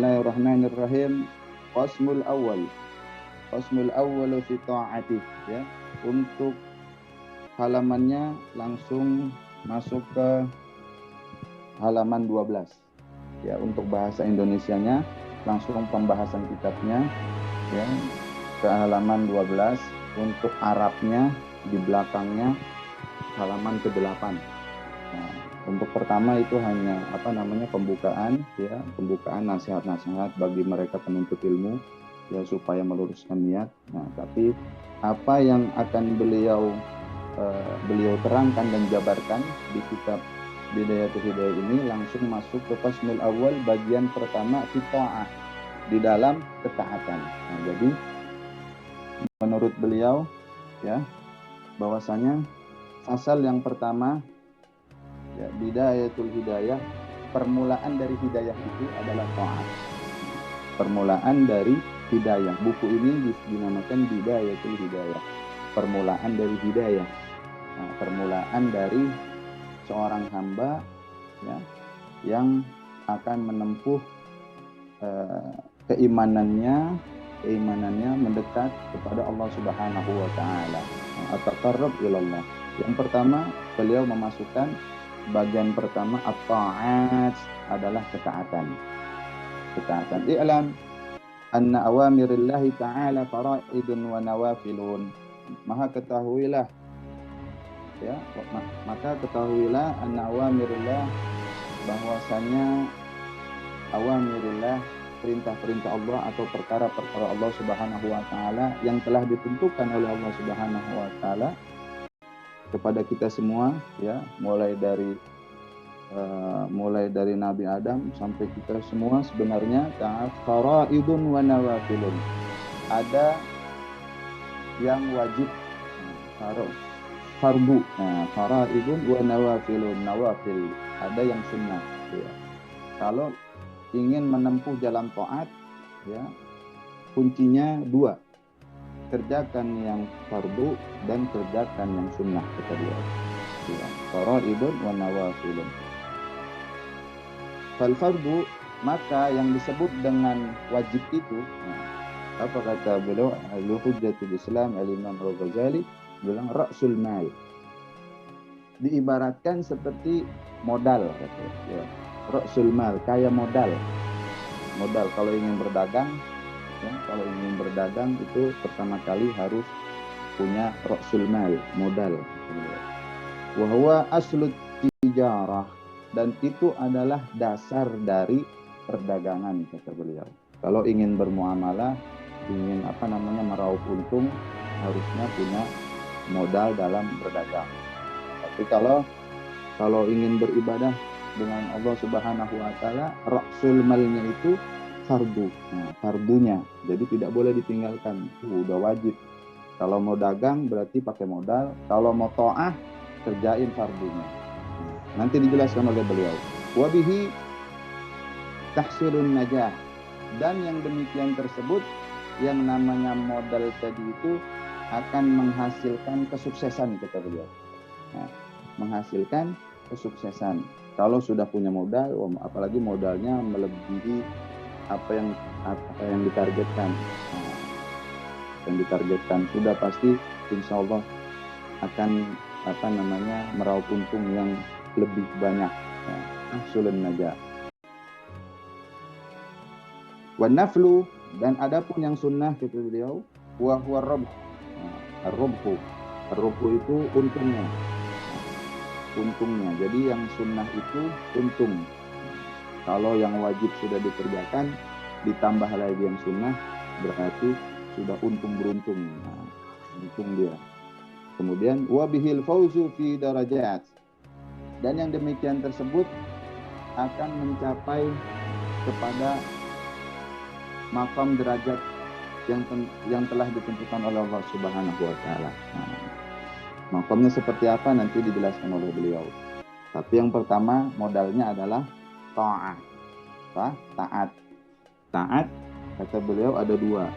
Bismillahirrahmanirrahim. Qasmul awal. Qasmul awal fi ta'atih, ya. Untuk halamannya langsung masuk ke halaman 12. Ya, untuk bahasa Indonesianya langsung pembahasan kitabnya, ya, ke halaman 12. Untuk Arabnya di belakangnya halaman ke-8. Nah, untuk pertama itu hanya pembukaan, ya, pembukaan nasihat-nasihat bagi mereka penuntut ilmu, ya, supaya meluruskan niat. Nah, tapi apa yang akan beliau terangkan dan jabarkan di kitab Bidayatul Hidayah ini langsung masuk ke Qasmul Awal bagian pertama fi ta'ah, di dalam ketaatan. Nah, jadi menurut beliau, ya, bahwasanya fasal yang pertama, ya, Bidayatul Hidayah, permulaan dari hidayah itu adalah ta'at. Permulaan dari hidayah. Buku ini dinamakan Bidayatul Hidayah, permulaan dari hidayah. Nah, permulaan dari seorang hamba, ya, yang akan menempuh keimanannya mendekat kepada Allah Subhanahu wa taala, at-taqarrub ilallah. Yang pertama, beliau memasukkan bagian pertama, at-ta'at, adalah ketaatan. Ketaatan. I'lam anna awamirillahi ta'ala fara'idun wa nawafilun. Maka ketahuilah anna awamirillah, bahwasanya awamirillah, perintah-perintah Allah atau perkara-perkara Allah Subhanahu wa taala yang telah ditentukan oleh Allah Subhanahu wa taala kepada kita semua, ya, mulai dari Nabi Adam sampai kita semua, sebenarnya ta'at faraidun wa nawafilun. Ada yang wajib, fardu. Nah, faraidun wa nawafilun, nawafil. Ada yang sunnah, ya. Kalau ingin menempuh jalan taat, ya, kuncinya dua: kerjakan yang fardu dan kerjakan yang sunnah, kata dia. Ya, faraidun wa nawafilun. Fal fardu, maka yang disebut dengan wajib itu, nah, apa kata beliau, Al-Hujjatul Islam Al-Imam Al-Ghazali bilang ra'sul mal. Diibaratkan seperti modal, kata ya. Ra'sul mal, kayak modal. Modal kalau ingin berdagang, ya, kalau ingin berdagang itu pertama kali harus punya ra'sul mal, modal. Wa huwa aslut tijarah, dan itu adalah dasar dari perdagangan, kata beliau. Kalau ingin bermuamalah, ingin meraup untung, harusnya punya modal dalam berdagang. Tapi kalau ingin beribadah dengan Allah Subhanahu wa taala, ra'sul malnya itu fardu. Nah, fardunya. Jadi tidak boleh ditinggalkan. Udah wajib. Kalau mau dagang berarti pakai modal, kalau mau ta'ah kerjain fardunya. Nanti dijelaskan oleh beliau. Wa bihi tahsilun najah. Dan yang demikian tersebut, yang namanya modal tadi itu akan menghasilkan kesuksesan, kata beliau. Nah, menghasilkan kesuksesan. Kalau sudah punya modal, apalagi modalnya melebihi apa yang ditargetkan. Nah, yang ditargetkan sudah pasti insya Allah akan meraup untung yang lebih banyak. Ahsulun najah. Wan naflu, dan adapun yang sunnah, kata beliau, wa huwa rabh. Ar-rubhu itu untungnya. Jadi yang sunnah itu untung. Kalau yang wajib sudah dikerjakan, ditambah lagi yang sunnah, berarti sudah untung beruntung. Nah, untung dia. Kemudian wabihil fauzu fi darajat, dan yang demikian tersebut akan mencapai kepada maqam derajat yang telah ditentukan oleh Allah Subhanahu wa taala. Nah, maqamnya seperti apa nanti dijelaskan oleh beliau. Tapi yang pertama modalnya adalah ta'ah. Taat, kata beliau ada dua.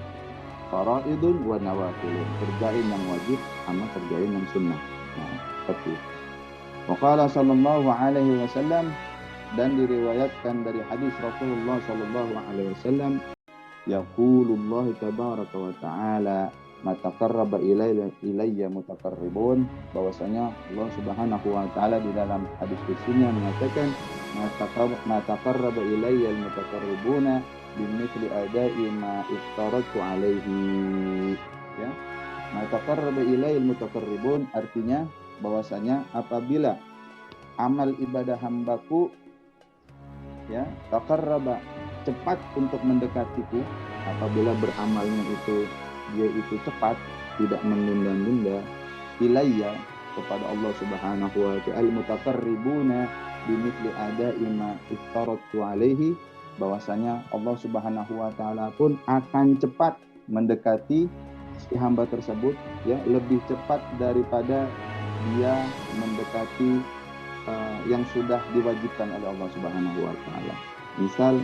Faraidun wa nawafilun. Kerjain yang wajib sama kerjain yang sunnah. Nah, seperti. Wa qala sallallahu alaihi wasallam, dan diriwayatkan dari hadis Rasulullah sallallahu alaihi wasallam, yaqulullah tabaraka wa ta'ala ma taqarraba ilayya mutaqarribun, bahwasanya Allah Subhanahu wa taala di dalam hadis qudsinya mengatakan ma taqarraba ilayya al-mutaqarribuna bimithli ada'i ma iftaratu alaihi, ya. Ma taqarraba ilayya al-mutaqarribun artinya bahwasanya apabila amal ibadah hambaku, ya, taqarraba, cepat untuk mendekatiku, apabila beramalnya itu dia itu cepat, tidak menunda-nunda, ilayya, kepada Allah Subhanahu wa ta'ala, mutaqarribuna bimithli ada'i ma iftaratu alaihi, bahwasanya Allah Subhanahu wa ta'ala pun akan cepat mendekati si hamba tersebut, ya, lebih cepat daripada dia mendekati yang sudah diwajibkan oleh Allah Subhanahu wa ta'ala. Misal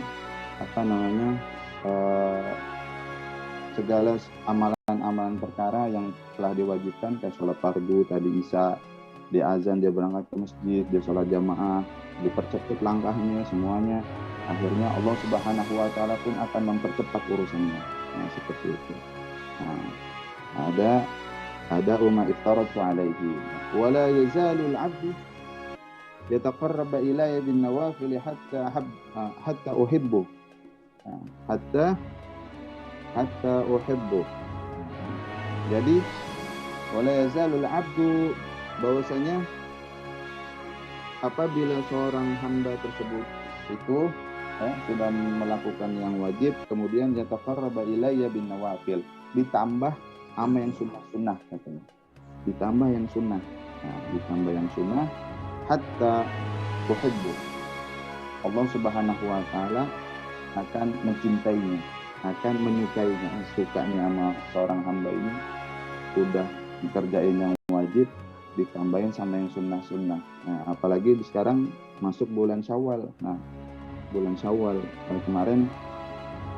segala amalan-amalan perkara yang telah diwajibkan, kayak sholat fardu tadi, isya, dia azan, dia berangkat ke masjid, dia sholat jamaah, dipercepat langkahnya semuanya, akhirnya Allah Subhanahu wa ta'ala pun akan mempercepat urusannya. Nah, seperti itu. Nah, ada ma iftaratu alaihi wala yazalul abdu yataqarraba ilayya bin nawafil hatta uhibbu, hatta uhibbu. Jadi wala yazalul abdu, bahwasanya apabila seorang hamba tersebut itu sudah melakukan yang wajib, kemudian yataqarraba ilayya bin nawafil, ditambah ama yang sunnah katanya, ditambah yang sunnah. Nah, ditambah yang sunnah, hatta uhibbu, Allah Subhanahu wa ta'ala akan mencintainya, akan menyukainya, sukanya sama seorang hamba ini udah dikerjain yang wajib, ditambahin sama yang sunnah-sunnah. Nah, apalagi sekarang masuk bulan Syawal. Nah, bulan Syawal kemarin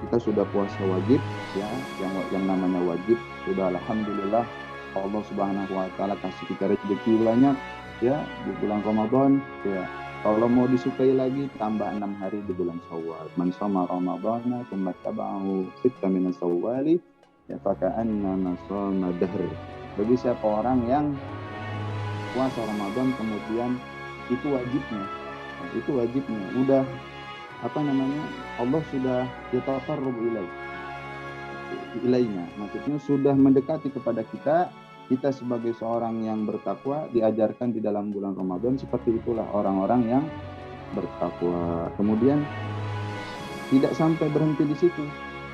kita sudah puasa wajib, ya, yang namanya wajib sudah, alhamdulillah Allah Subhanahu wa ta'ala kasih kita rezeki banyak, ya, di bulan Ramadan, ya. Kalau mau disukai lagi, tambah 6 hari di bulan Syawal. Man shoma Ramadhana tsumma tabahu sitta min Syawali, ya faka'anna shoma dahr. Bagi siapa orang yang puasa Ramadan kemudian itu wajibnya. Nah, itu wajibnya. Udah Allah sudah yataqarrab ilayna. Maksudnya sudah mendekati kepada kita sebagai seorang yang bertakwa diajarkan di dalam bulan Ramadan, seperti itulah orang-orang yang bertakwa. Kemudian tidak sampai berhenti di situ.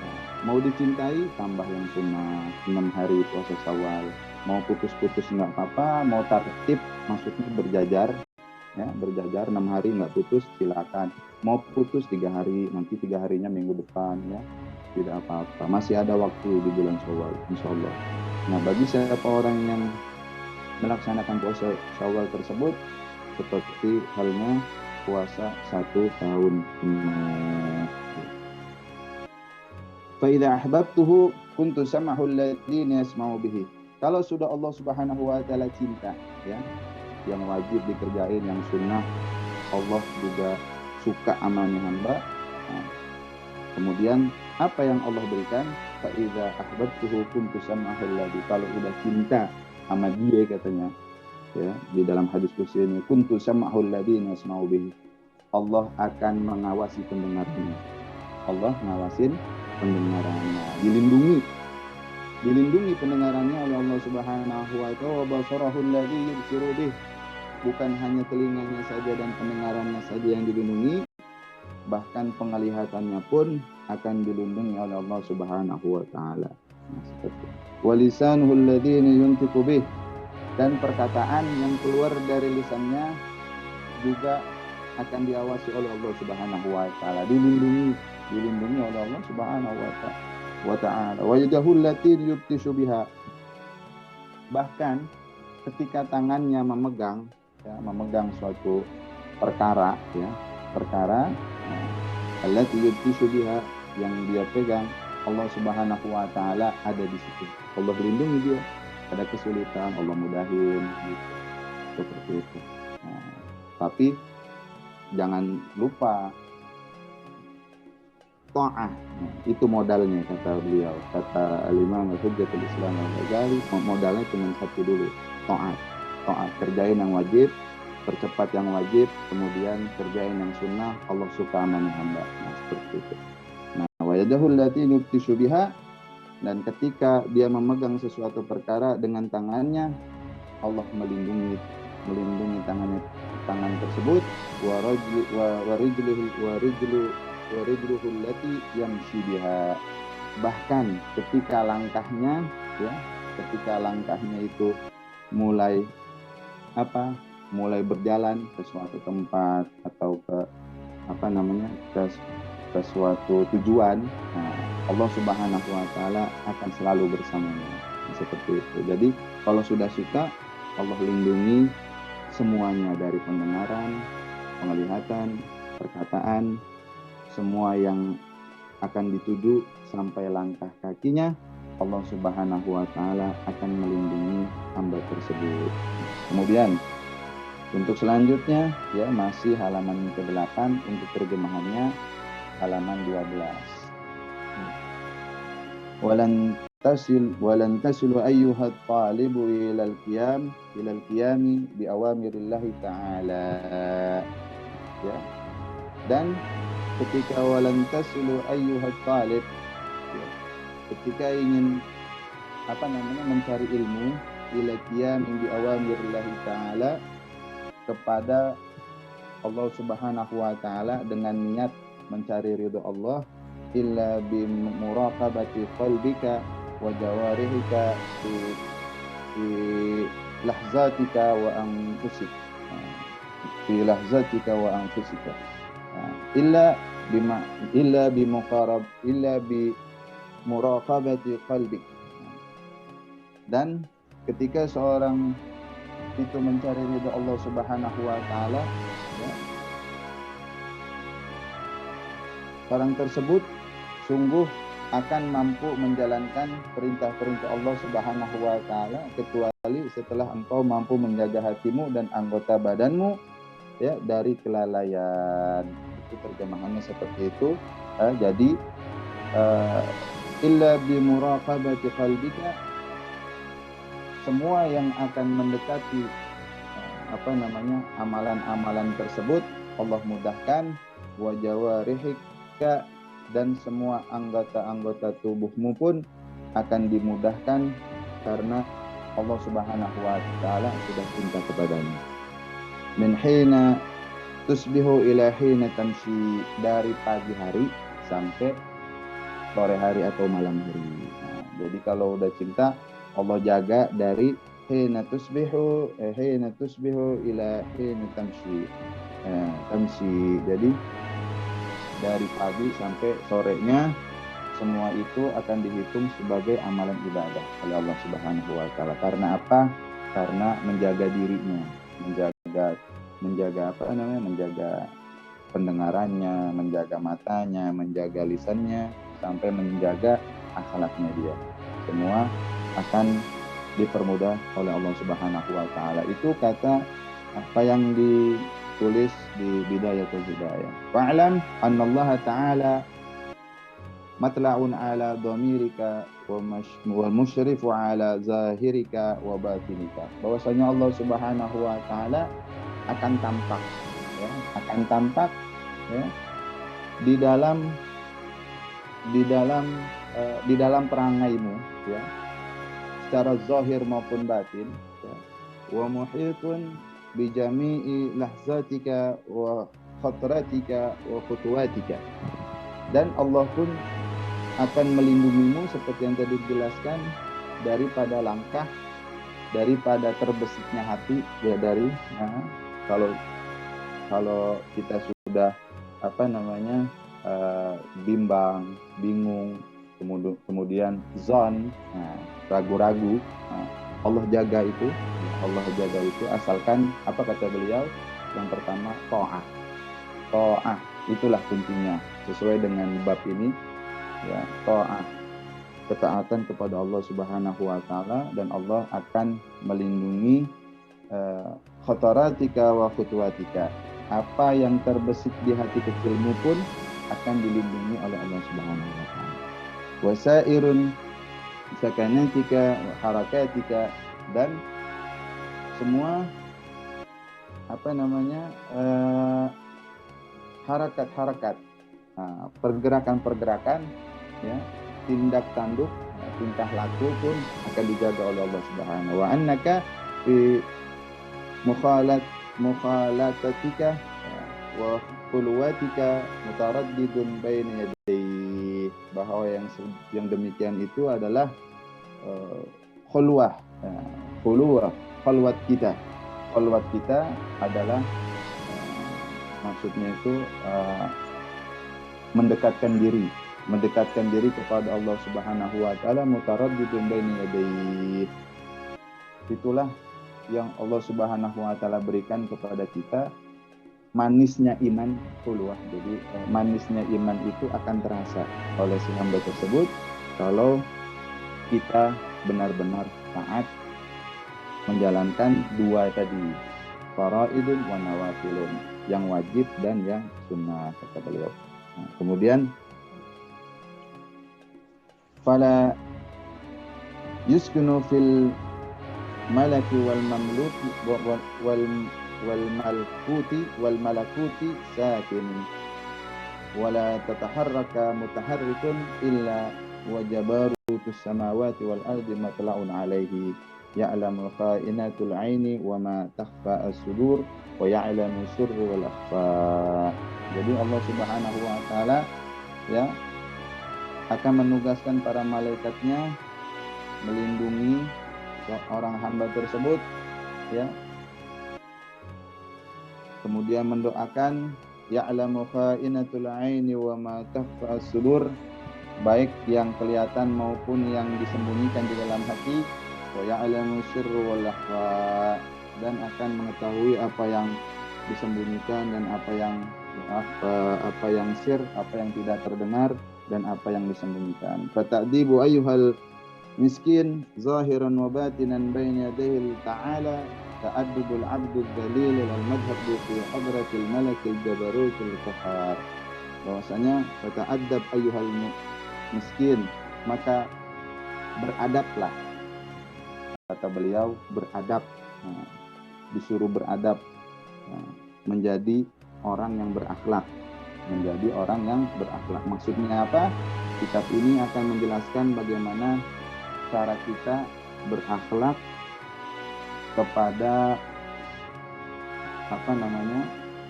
Nah, mau dicintai, tambah yang sunnah, 6 hari puasa Syawal. Mau putus-putus nggak apa-apa, mau tertib, maksudnya berjajar, ya, berjajar 6 hari nggak putus, silakan. Mau putus 3 hari, nanti 3 harinya minggu depan, ya, tidak apa-apa. Masih ada waktu di bulan Syawal, insya Allah. Nah, bagi siapa orang yang melaksanakan puasa Syawal tersebut, seperti halnya puasa 1 tahun penuh. Fa idza ahbabtuhu kuntu sam'ahu alladhi yasma'u bihi. Kalau sudah Allah Subhanahu wa ta'ala cinta, ya, yang wajib dikerjain, yang sunnah, Allah juga suka amalnya hamba. Nah, kemudian apa yang Allah berikan? Fa idza ahbabtuhu kuntu sam'ahu alladhi. Kalau udah cinta sama dia, katanya, ya, di dalam hadis qudsi ini, kuntu sam'ahu alladhi yasma'u bihi. Allah akan mengawasi pendengarnya. Allah ngawasin pendengarannya, dilindungi pendengarannya oleh Allah Subhanahu wa ta'ala. Wa basarahu alladhi yubsiru bih. Bukan hanya telinganya saja dan pendengarannya saja yang dilindungi, bahkan penglihatannya pun akan dilindungi oleh Allah Subhanahu wa ta'ala. Nah, seperti wa lisanuhu alladhi yuntiqu bih, dan perkataan yang keluar dari lisannya juga akan diawasi oleh Allah Subhanahu wa ta'ala, dilindungi oleh Allah Subhanahu wa ta'ala. Wa yadahu allati yubtishu biha, bahkan ketika tangannya memegang suatu perkara, ya, allati yubtishu biha, yang dia pegang, Allah Subhanahu wa ta'ala ada di situ. Allah lindungi dia, ada kesulitan, Allah mudahin, gitu. Seperti itu. Nah, tapi jangan lupa ta'ah. Nah, itu modalnya kata beliau, kata Al-Imam Hujjatul Islam Al-Ghazali, modalnya cuma satu dulu, ta'at. Ta'at, kerjain yang wajib, percepat yang wajib, kemudian kerjain yang sunnah. Allah suka amani hamba. Nah, seperti itu. Nah, wa yadahu allati yubtishu biha, dan ketika dia memegang sesuatu perkara dengan tangannya, Allah melindungi tangan tersebut. Wa rijluhu allati yamshi biha. Bahkan ketika langkahnya itu mulai berjalan ke suatu tempat atau ke suatu tujuan, nah, Allah Subhanahu wa taala akan selalu bersamanya. Seperti itu. Jadi kalau sudah suka, Allah lindungi semuanya, dari pendengaran, penglihatan, perkataan, semua yang akan dituju sampai langkah kakinya, Allah Subhanahu wa taala akan melindungi hamba tersebut. Kemudian untuk selanjutnya ya, masih halaman ke-8 untuk terjemahannya, halaman 12. Walan tasilu ayyuhat talibu ilal qiyami bi awamirillahi ta'ala. Ya. Dan ketika walan tasilu ayyuhat talib, ya, ketika ingin mencari ilmu, ila qiyami bi awamirillahi ta'ala, kepada Allah Subhanahu wa taala dengan niat mencari ridho Allah, illa bi muraqabati qalbika wa jawarihika fi lahzatika wa anfusika, illa bi muraqabati qalbik. Dan ketika seorang itu mencari ridha Allah Subhanahu wa taala, ya, orang tersebut sungguh akan mampu menjalankan perintah-perintah Allah Subhanahu wa taala, kecuali setelah engkau mampu menjaga hatimu dan anggota badanmu, ya, dari kelalaian. Itu terjemahannya seperti itu. Jadi illa bi muraqabati qalbika, semua yang akan mendekati amalan-amalan tersebut Allah mudahkan. Wa jawarihika, dan semua anggota-anggota tubuhmu pun akan dimudahkan karena Allah Subhanahu wa taala sudah cinta kepadanya. Min hina tusbihu ila hina tamshi, dari pagi hari sampai sore hari atau malam hari. Nah, jadi kalau udah cinta, Allah jaga dari hina tusbihu ila hina tamshi. Jadi dari pagi sampai sorenya, semua itu akan dihitung sebagai amalan ibadah oleh Allah Subhanahu wa taala. Karena apa? Karena menjaga dirinya, menjaga pendengarannya, menjaga matanya, menjaga lisannya, sampai menjaga akhlaknya dia. Semua akan dipermudah oleh Allah Subhanahu wa taala. Itu kata apa yang ditulis di Bidayatul Hidayah. Fa'lam annallaha ta'ala matla'un ala dhamirika wal musyrifu ala zahirika wa batinika. Bahwasanya Allah Subhanahu wa taala akan tampak, ya, di dalam perangaimu, ya, secara zahir maupun batin, ya. Wa muhitun bi jami'i lahzatika wa khatratika wa khutuwatika. Dan Allah pun akan melindungimu seperti yang tadi dijelaskan, daripada langkah, daripada terbesitnya hati, ya, kalau kita sudah bimbang, bingung, kemudian zon, ragu-ragu, Allah jaga itu, asalkan apa kata beliau, yang pertama ta'ah, itulah kuncinya sesuai dengan bab ini, ya, ta'ah, ketaatan kepada Allah Subhanahu wa taala, dan Allah akan melindungi khataratika wa khutuwatika, apa yang terbesit di hati kecilmu pun akan dilindungi oleh Allah Subhanahu wa taala. Wasairun sakanatika wa harakatika, dan semua harakat-harakat, pergerakan-pergerakan, ya, tindak tanduk, tingkah laku pun akan dijaga oleh Allah Subhanahu wa annaka fi mukhalatatika wa khulwatika mutaraddidun baina yadayhi, bahwa yang demikian itu adalah khulwah, khalwat kita adalah maksudnya itu mendekatkan diri kepada Allah Subhanahu wa taala, mutaraddidun baina yadayhi. Itulah yang Allah Subhanahu wa taala berikan kepada kita manisnya iman khulwah. Jadi manisnya iman itu akan terasa oleh si hamba tersebut kalau kita benar-benar taat menjalankan dua tadi, faraidun wa nawafilun, yang wajib dan yang sunnah, kata beliau. Nah, kemudian fala yuskunu fil malaki wal mamluki wal malakuti sakin wala tataharraka mutaharrikun illa wajabarutus samawati wal ardi matla'un alaihi ya'lamu kha'inatul aini wa ma takhfa as-sudur wa ya'lamu sirru wal akhfa. Jadi Allah Subhanahu wa taala, ya, akan menugaskan para malaikatnya melindungi orang hamba tersebut, ya. Kemudian mendoakan ya'lamu kha'inatul aini wa ma takhfa as-sudur, baik yang kelihatan maupun yang disembunyikan di dalam hati, wa ya'lamu sirru wal akhfa, dan akan mengetahui apa yang disembunyikan dan apa yang sir, apa yang tidak terdengar dan apa yang disembunyikan. Fata'dibu ayyuhal miskin zahiran wa batinan baina yadayhi ta'ala ta'addubul 'abdul dalil al-madhhabu fi hadratil malakil jabarutil qahhar. Bahwasanya fata'addab ayyuhal miskin, maka beradablah, kata beliau, beradab, disuruh beradab, menjadi orang yang berakhlak, Maksudnya apa? Kitab ini akan menjelaskan bagaimana cara kita berakhlak kepada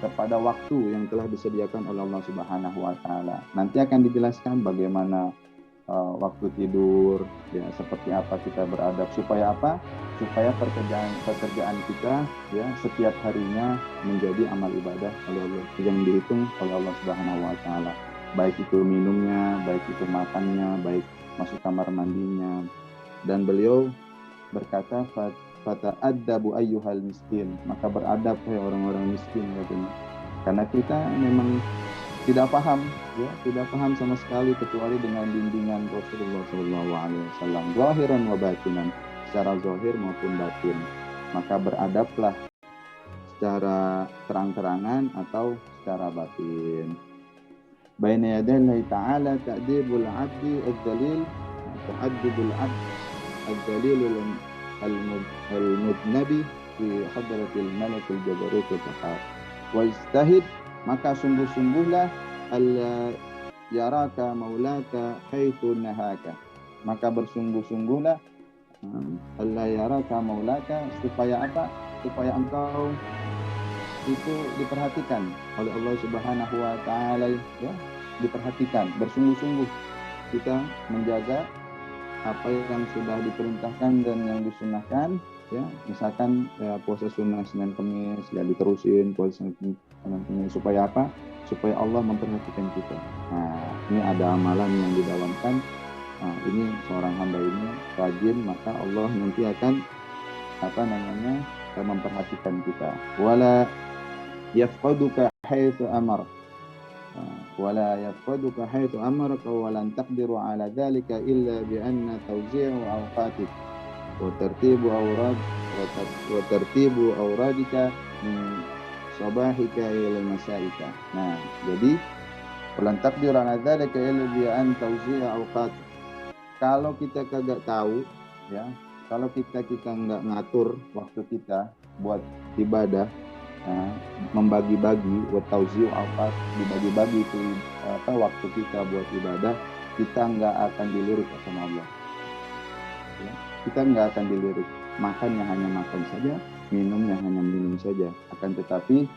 kepada waktu yang telah disediakan oleh Allah Subhanahu wa taala. Nanti akan dijelaskan bagaimana waktu tidur, ya, seperti apa kita beradab, supaya apa? Supaya pekerjaan kita, ya, setiap harinya menjadi amal ibadah oleh Allah yang dihitung oleh Allah Subhanahu wa taala. Baik itu minumnya, baik itu makannya, baik masuk kamar mandinya. Dan beliau berkata, fata'addabu ayyuhal miskin, maka beradab hai orang-orang miskin, katanya. Karena kita memang tidak paham sama sekali kecuali dengan bimbingan Rasulullah SAW, zahiran wa batinan, secara zahir maupun batin. Maka beradablah secara terang-terangan atau secara batin. Baina yadallahi ta'ala ta'dibul 'abdi ad-dalil, ta'addubul 'abd ad-dalil al-mudnabi fi hadratil malakil jabarutil qahhar. Wajtahid, maka sungguh-sungguhlah alla yaraka maulaka haitsu nahaka, maka bersungguh-sungguhlah alla yaraka maulaka, supaya apa? Supaya engkau itu diperhatikan oleh Allah Subhanahu wa taala, ya, diperhatikan, bersungguh-sungguh kita menjaga apa yang sudah diperintahkan dan yang disunahkan, ya. Misalkan ya, puasa sunnah Senin Kamis, ya, diterusin puasa Senin Kamis, supaya apa? Supaya Allah memperhatikan kita. Nah, ini ada amalan yang didalamkan. Nah, ini seorang hamba ini rajin, maka Allah nanti akan memperhatikan kita. Wala yafqaduka haitsu amar, wala yafqaduka haitsu amaraka wa lan taqdiru ala dzalika illa bi anna tawzi'u awqatik wa tartibu awradika min sabahika ila masaika. Nah, jadi walan taqdir ala dzalika illa bi an tawzi'a awqat. Kalau kita kagak tahu, ya, kalau kita nggak ngatur waktu kita buat ibadah, nah, membagi-bagi, wa tawzi'u awqat, dibagi-bagi itu waktu kita buat ibadah, kita nggak akan dilirik sama Allah. Ya, kita nggak akan dilirik. Makannya hanya makan saja, minumnya hanya minum saja. Akan tetapi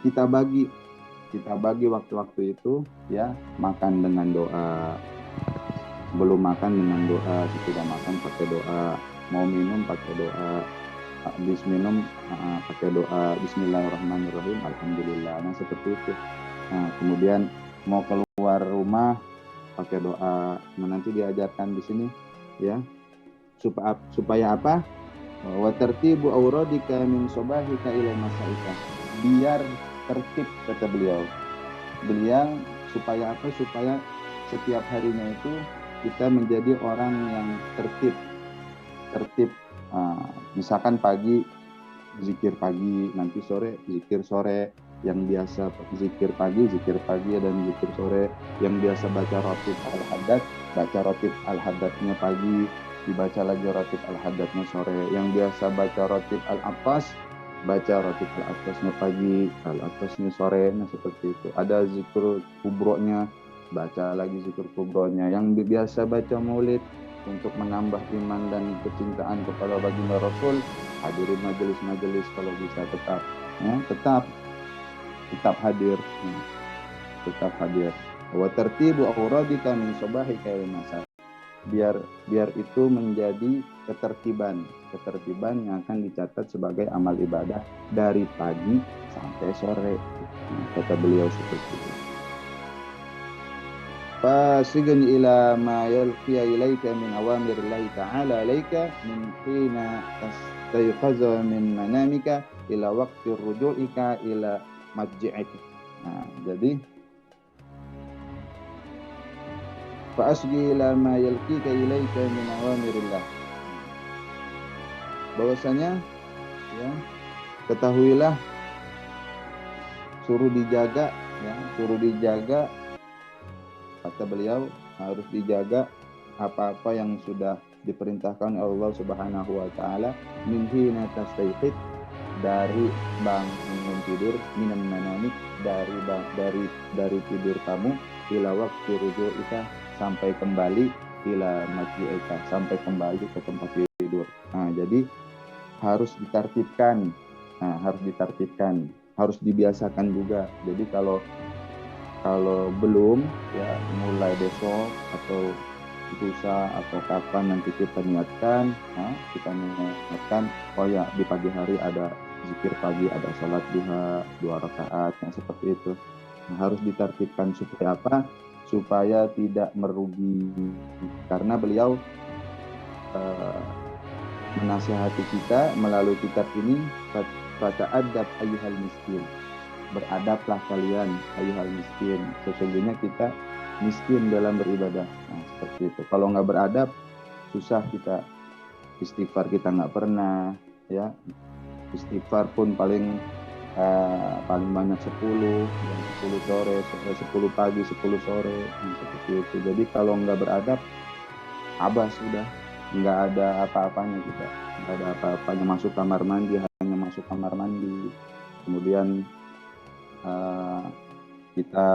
kita bagi waktu-waktu itu, ya, makan dengan doa, belum makan dengan doa, sesudah makan pakai doa, mau minum pakai doa, habis minum pakai doa Bismillahirrahmanirrahim, Alhamdulillah. Nah, seperti itu. Nah, kemudian mau keluar rumah pakai doa. Nah, nanti diajarkan di sini, ya, supaya apa? Wa tartibu auradika min sabahika ila masaika. Biar tertib, kata beliau. Supaya apa? Supaya setiap harinya itu kita menjadi orang yang tertib. Misalkan pagi zikir pagi, nanti sore zikir sore. Yang biasa zikir pagi dan zikir sore. Yang biasa baca ratib al-haddad, baca ratib al-haddadnya pagi, dibaca lagi ratib al-haddadnya sore. Yang biasa baca ratib al-attas, baca ratib al-attasnya pagi, al-attasnya sore. Nah, seperti itu. Ada zikir kubronya, baca lagi zikir kubronya. Yang biasa baca maulid untuk menambah iman dan kecintaan kepada baginda Rasul, hadirin majelis-majelis kalau bisa tetap hadir, tetap hadir. Wa tartibu auradika min sabahika ila masa. Biar itu menjadi ketertiban yang akan dicatat sebagai amal ibadah dari pagi sampai sore. Nah, kata beliau seperti itu. Fasigan ila ma yalqiya ilaika min awamirillahi ta'ala alaika min hina tastayqaza min manamika ila waqti ruju'ika ila madji'ika. Nah, jadi fa'asgi ila ma yalqika ilaika min awamirillah. Bahwasanya, ya, ketahuilah, suruh dijaga, kata beliau, harus dijaga apa-apa yang sudah diperintahkan Allah Subhanahu wa taala, min hina tastayqid, dari bangun tidur, minan manamik, dari tidur kamu, ila waqti ruju'ika, sampai kembali, ila majli'ika, sampai kembali ke tempat tidur. Nah, jadi harus ditartibkan. Harus dibiasakan juga. Jadi kalau belum, ya, mulai besok atau lusa atau kapan nanti kita niatkan, oh ya, di pagi hari ada zikir pagi, ada sholat duha 2 rakaat, yang seperti itu. Nah, harus ditartibkan supaya apa? Supaya tidak merugi. Karena beliau menasihati kita melalui kitab ini, fata'adab ayyuhal miskin. Beradablah kalian ayyuhal miskin, sesungguhnya kita miskin dalam beribadah. Nah, seperti itu. Kalau nggak beradab, susah kita. Istighfar kita nggak pernah, ya. Istighfar pun paling banyak 10, 10 sore, 10 pagi, 10 sore, seperti itu. Jadi kalau nggak beradab, abas sudah, nggak ada apa-apanya kita. Nggak ada apa-apanya. Masuk kamar mandi, hanya masuk kamar mandi. Kemudian kita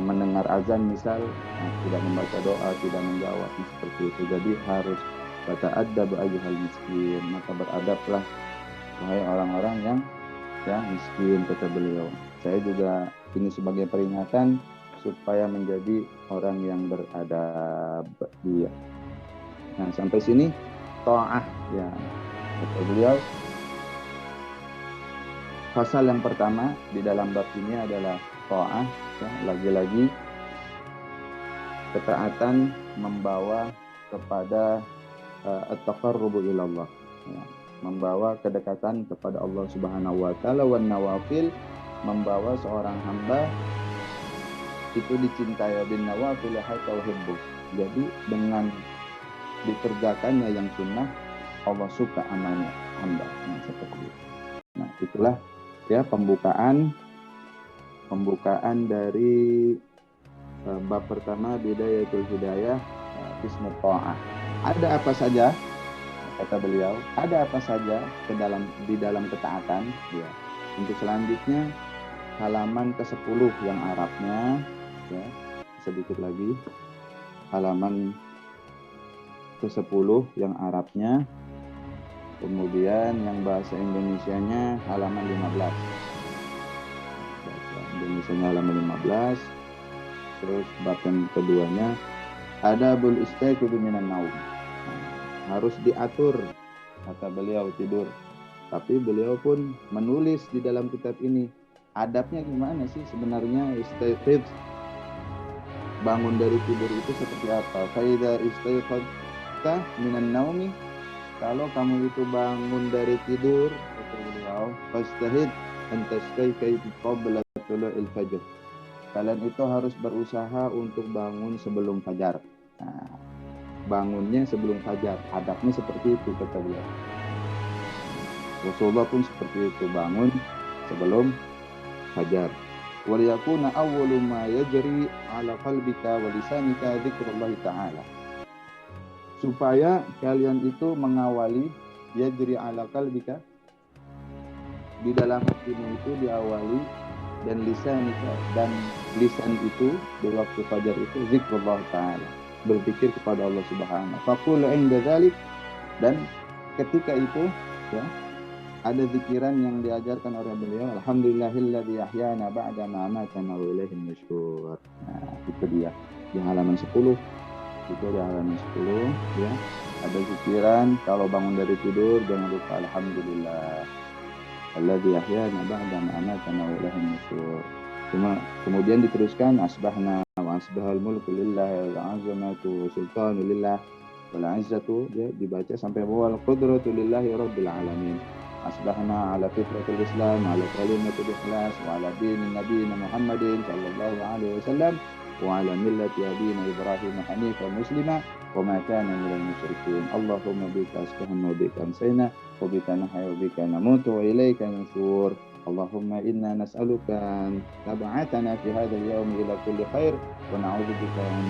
mendengar azan misal, tidak membaca doa, tidak menjawab, seperti itu. Jadi harus fata'adab ayyuhal miskin, maka beradablah wahai orang-orang yang miskin, kata beliau. Saya juga ini sebagai peringatan supaya menjadi orang yang beradab. Iya. Nah, sampai sini ta'ah, ya, kata beliau. Pasal yang pertama di dalam bab ini adalah ta'ah, ya, lagi-lagi ketaatan membawa kepada at-taqarrubu ilallah, ya, membawa kedekatan kepada Allah Subhanahu wa taala, wan nawafil, membawa seorang hamba itu dicintai, bin nawafil hatta uhibbu. Jadi dengan dikerjakannya yang sunnah, Allah suka amalnya hamba. Nah, seperti itu. Nah, itulah ya pembukaan dari bab pertama Bidayatul Hidayah Qismut Tha'ah. Ada apa saja, kata beliau, ada apa saja di dalam ketaatan ya. Untuk selanjutnya halaman ke-10 yang Arabnya ya, sedikit lagi halaman ke-10 yang Arabnya, kemudian yang bahasa Indonesianya halaman 15. Bahasa Indonesianya halaman 15. Terus bab yang keduanya adabul istaiqudz minan naum. Harus diatur, kata beliau, tidur. Tapi beliau pun menulis di dalam kitab ini adabnya gimana sih sebenarnya istaiqudz, bangun dari tidur itu seperti apa. Faida istaiqadta minan naumi, kalau kamu itu bangun dari tidur, kata beliau, fastahid an tastayqiz qabla tulu'il fajr. Kalian itu harus berusaha untuk bangun sebelum fajar. Nah, bangunnya sebelum fajar, adabnya seperti itu, kata beliau. Rasulullah pun seperti itu, bangun sebelum fajar. Waliyakuna awwalu ma yajri ala qalbika wa lisanika dzikrullah ta'ala. Supaya kalian itu mengawali yajri ala qalbika, di dalam hatimu itu diawali, dan lisanika, dan lisan itu di waktu fajar itu zikrullah ta'ala, berpikir kepada Allah Subhanahu. Faqul 'inda dzalik, dan ketika itu ya ada zikiran yang diajarkan oleh beliau, alhamdulillahilladzi ahyana ba'da ma amatana wa ilaihin nusyur. Nah, itu dia di halaman 10. Itu di halaman 10 ya. Ada zikiran kalau bangun dari tidur, jangan lupa alhamdulillah alladzi ahyana ba'da ma amatana wa ilaihin nusyur. Kemudian diteruskan asbahna wa asbahal mulku lillahi wal 'azamatu wa sultanu lillah wal 'izzatu, dia dibaca sampai wal qudratu lillahi rabbil alamin. Asbahna ala fitratul Islam, ala kalimatul ikhlas, wa ala dinin nabiyina Muhammadin sallallahu alaihi wasallam, wa ala millati abina Ibrahim hanifan muslima wa ma kana minal musyrikin. Allahumma bika asbahna wa bika amsayna wa bika nahya wa bika namutu wa ilaika nusyur. Allahumma inna nas'aluka an tab'atana fi hadzal yawmi ila kulli khair wa na'udzu bika an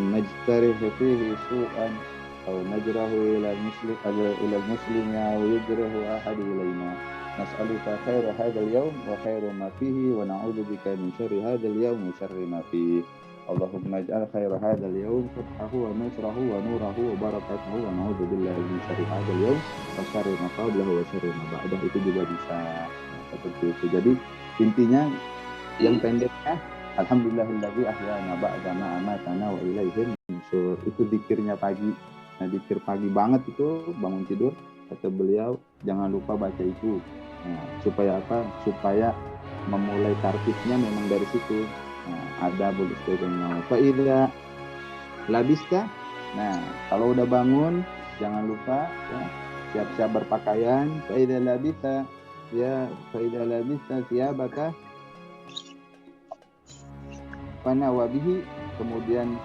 najtarih fihi su'an أو نجره إلى المسلم أو يجره أحد إلينا. نسألك خير هذا اليوم وخير ما فيه ونعوذ بك من شر هذا اليوم وشر ما فيه. اللهم اجعل خير هذا اليوم فتحه ونصره ونوره وبركته ونعوذ بالله من شر هذا اليوم وشر ما قبله وشر ما بعده. Itu juga bisa seperti itu. Jadi intinya yang pendeknya alhamdulillahilladzi ahyana ba'da ma amatana wa ilaihin nusyur. Itu zikirnya pagi. Nah, zikir pagi banget itu bangun tidur, kata beliau, jangan lupa baca itu. Nah, supaya apa? Supaya memulai tartibnya memang dari situ. Nah, ada boleh istiqomah. Fa idza labista. Nah, kalau udah bangun jangan lupa ya, siap-siap berpakaian. Fa idza labista ya, fa idza labista thiyabaka fana wabihi, kemudian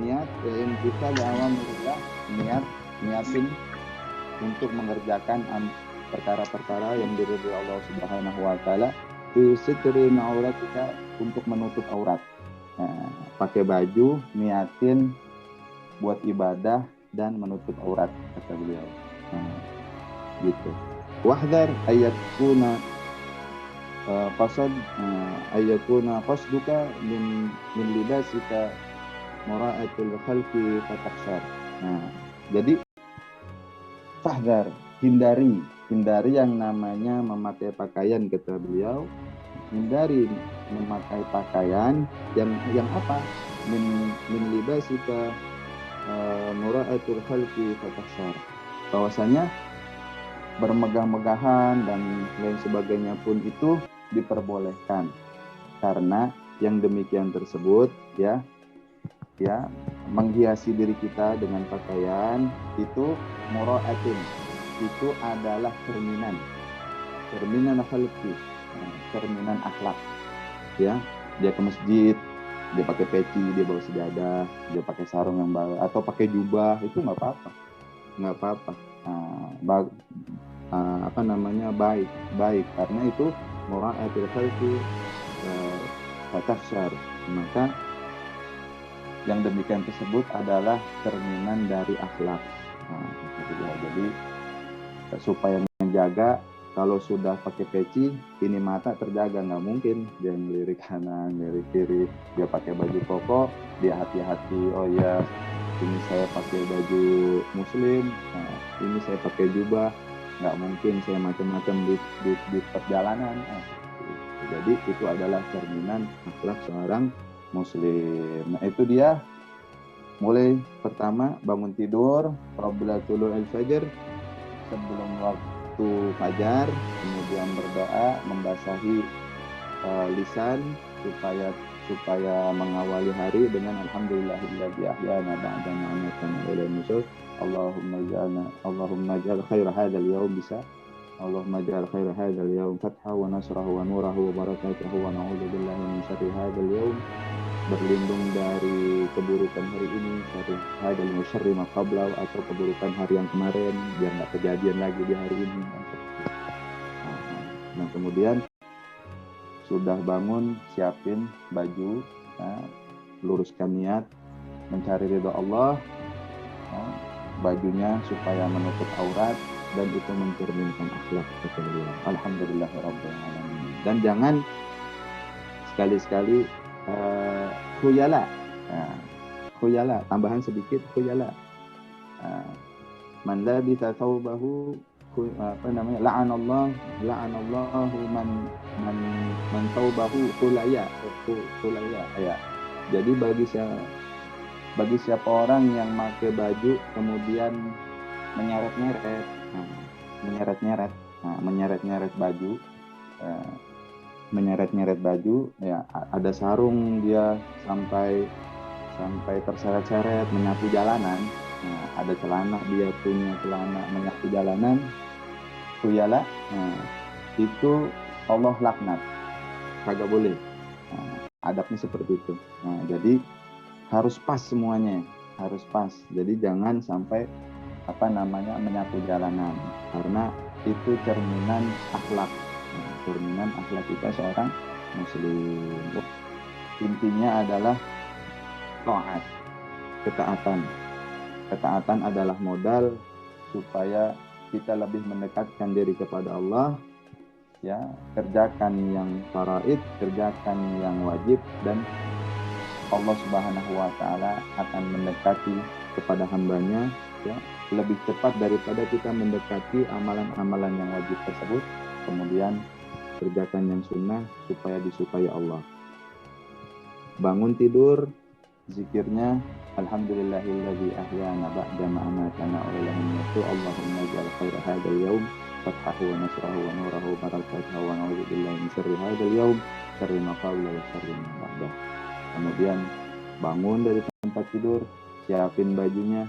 niat imtithal awamirillah, niatin untuk mengerjakan perkara-perkara yang diridhoi Allah Subhanahu wa taala, fi sitri auratika, untuk menutup aurat. Nah, pakai baju, niatin buat ibadah dan menutup aurat, kata beliau. Nah, gitu. Wahdar ayatuna ayatuna qasduka min libasika mura'atul khalqi fatakhshar. Nah, jadi fahdar, hindari yang namanya memakai pakaian, kata beliau. Hindari memakai pakaian yang apa? Min libasika mura'atul khalqi fatakhshar. Bahwasanya bermegah-megahan dan lain sebagainya pun itu diperbolehkan, karena yang demikian tersebut ya menghiasi diri kita dengan pakaian itu mura'atun, itu adalah cerminan khalqi, cerminan akhlak ya. Dia ke masjid, dia pakai peci, dia bawa sejadah, dia pakai sarung yang baru atau pakai jubah, itu nggak apa-apa. Nah, baik karena itu mura'atul khalqi fatahsyar. Maka yang demikian tersebut adalah cerminan dari akhlak. Jadi supaya menjaga, kalau sudah pakai peci, ini mata terjaga, nggak mungkin dia ngelirik kanan, ngelirik kiri. Dia pakai baju koko, dia hati-hati. Oh ya, ini saya pakai baju muslim, nah, ini saya pakai jubah, nggak mungkin saya macam-macam di perjalanan. Jadi itu adalah cerminan akhlak seorang muslim. Nah itu dia, mulai pertama bangun tidur qabla tulu'il fajr, sebelum waktu fajar, kemudian berdoa, membasahi lisan supaya mengawali hari dengan alhamdulillahilladzi ahyana ba'da ma amatana wa ilayhi nusyur. Allahumma ij'al khaira hadzal yaum, bisa Allahumma ij'al khaira hadzal yaum fathahu wa nasrahu wa nurahu wa barakatuhu wa na'udzu billahi min syarri hadzal yaum, berlindung dari keburukan hari ini, syarri hadzal wa syarri ma qablahu, atau keburukan hari yang kemarin biar nggak kejadian lagi di hari ini. Nah kemudian sudah bangun, siapin baju, luruskan niat mencari ridha Allah, bajunya supaya menutup aurat dan itu mencerminkan akhlak kata beliau. Alhamdulillahirabbil alamin. Dan jangan sekali-sekali khuyala. Khuyala, tambahan sedikit khuyala. Man labitha thawbahu la'anallahu man thawbahu khulaya. Ya. Jadi bagi siapa orang yang pakai baju kemudian menyeret-nyeret baju, ya ada sarung dia sampai terseret-seret menyapu jalanan. Nah, ada celana, dia punya celana menyapu jalanan, khuyala, itu Allah laknat, kagak boleh. Adabnya seperti itu. Nah, jadi harus pas semuanya, harus pas. Jadi jangan sampai menyapu jalanan, karena itu cerminan akhlak. Cerminan akhlak kita seorang muslim. Intinya adalah taat, ketaatan. Ketaatan adalah modal supaya kita lebih mendekatkan diri kepada Allah. Ya, kerjakan yang faraid, kerjakan yang wajib, dan Allah Subhanahu wa Ta'ala akan mendekati kepada hambanya, ya, lebih cepat daripada kita mendekati amalan-amalan yang wajib tersebut. Kemudian kerjakan yang sunnah supaya disukai Allah. Bangun tidur, zikirnya alhamdulillahilladzi ahyana ba'da ma amatana wa ilayhi nusyur. Allahumma ij'al khaira hadzal yaum fathahu wa nasrahu wa nurahu wa barakatuhu wa na'udzu billahi min syarri hadzal yaum syarri ma qabla wa syarri ma ba'da. Kemudian bangun dari tempat tidur, siapin bajunya,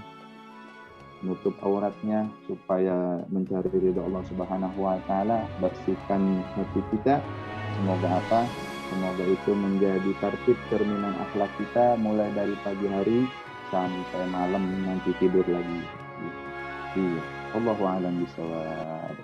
nutup auratnya supaya mencari ridha Allah Subhanahu wa Ta'ala, bersihkan hati kita. Semoga itu menjadi tertib cerminan akhlak kita mulai dari pagi hari sampai malam nanti tidur lagi. Iya. Allahu a'lam bishawab.